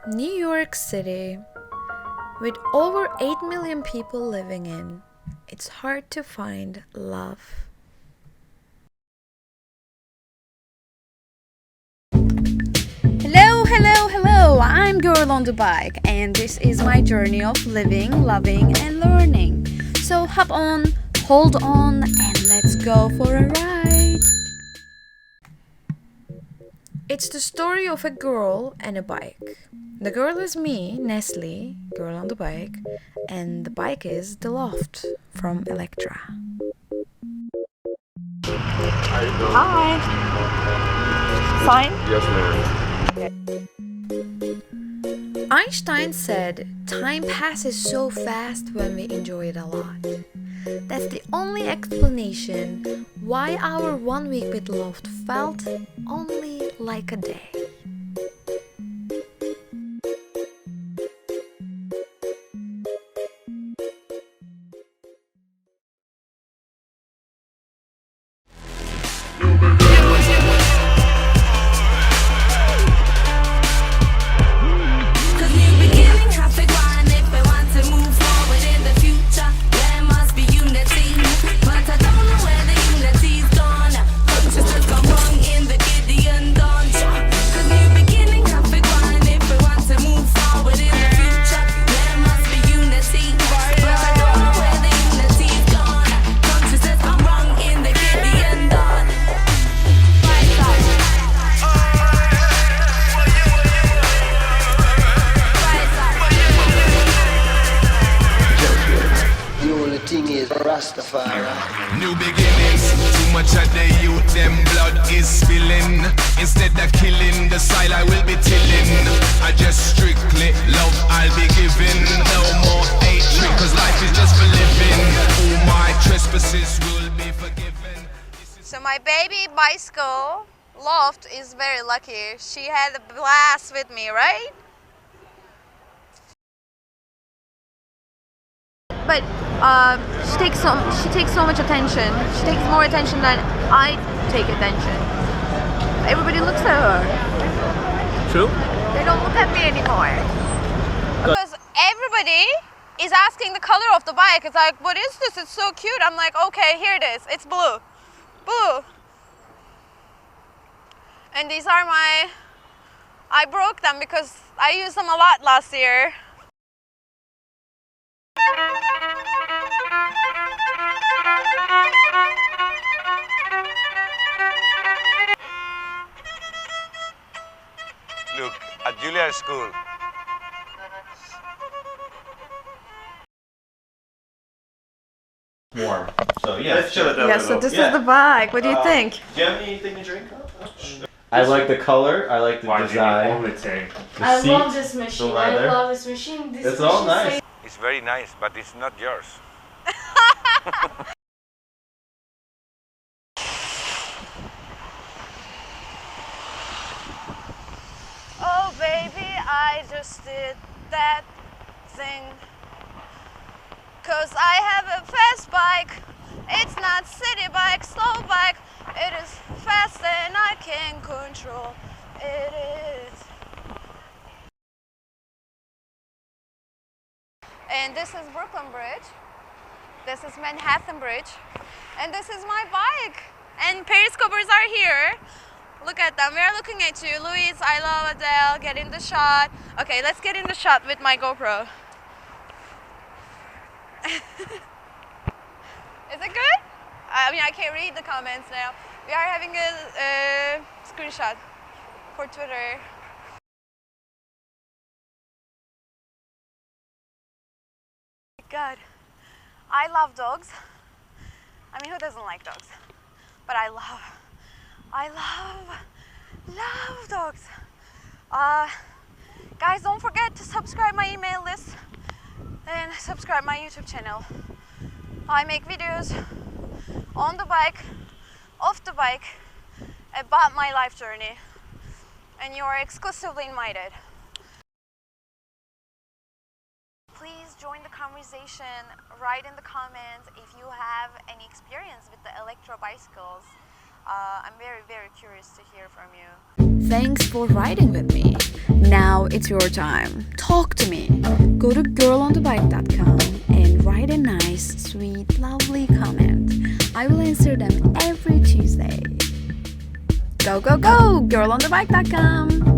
New York City, with over 8 million people living in, it's hard to find love. Hello, I'm Girl on the Bike, and this is my journey of living, loving, and learning. So hop on, hold on, and let's go for a ride. It's the story of a girl and a bike. The girl is me, Nestle, girl on the bike, and the bike is the Loft from Electra. How you doing? Hi. Sign? Yes, ma'am. Einstein said, "Time passes so fast when we enjoy it a lot." That's the only explanation why our 1 week with Loft felt only like a day. New beginnings, too much of the youth, them blood is spilling. Instead of killing, the side I will be tilling. I just strictly love I'll be giving. No more hatred, cause life is just for living. All my trespasses will be forgiven. So my baby bicycle, Loft, is very lucky. She had a blast with me, right? But she takes so much attention. She takes more attention than I take attention. Everybody looks at her. True? They don't look at me anymore. Because everybody is asking the color of the bike. It's like, what is this? It's so cute. I'm like, okay, here it is. It's blue. Blue. And these are I broke them because I used them a lot last year. Look, at Julia's school, warm. So yeah, Let's chill it down. Yeah, so this Yeah. is the bike. What do you think? Do you have anything to drink? I like the color. I like the design. Vomiting. The I seat, love this machine. I leather. love this machine. This It's all machine nice. it's very nice, but it's not yours. Oh baby, I just did that thing. 'Cause I have a fast bike. It's not city bike, slow bike. It is fast and I can control. It is. And this is Brooklyn Bridge. This is Manhattan Bridge. And this is my bike. And periscopers are here. Look at them. We're looking at you. Louise, I love Adele. Get in the shot. Okay, let's get in the shot with my GoPro. Is it good? I mean, I can't read the comments now. We are having a screenshot for Twitter. God, I love dogs. I mean, who doesn't like dogs? But I love dogs. Guys, don't forget to subscribe my email list and subscribe my YouTube channel. I make videos on the bike, off the bike, about my life journey, and you are exclusively invited. Please join the conversation. Write in the comments if you have any experience with the Electra bicycles. I'm very, very curious to hear from you. Thanks for riding with me. Now it's your time. Talk to me. Go to girlonthebike.com and write a nice, sweet, lovely comment. I will answer them every Tuesday. Go, go, go! Girlonthebike.com.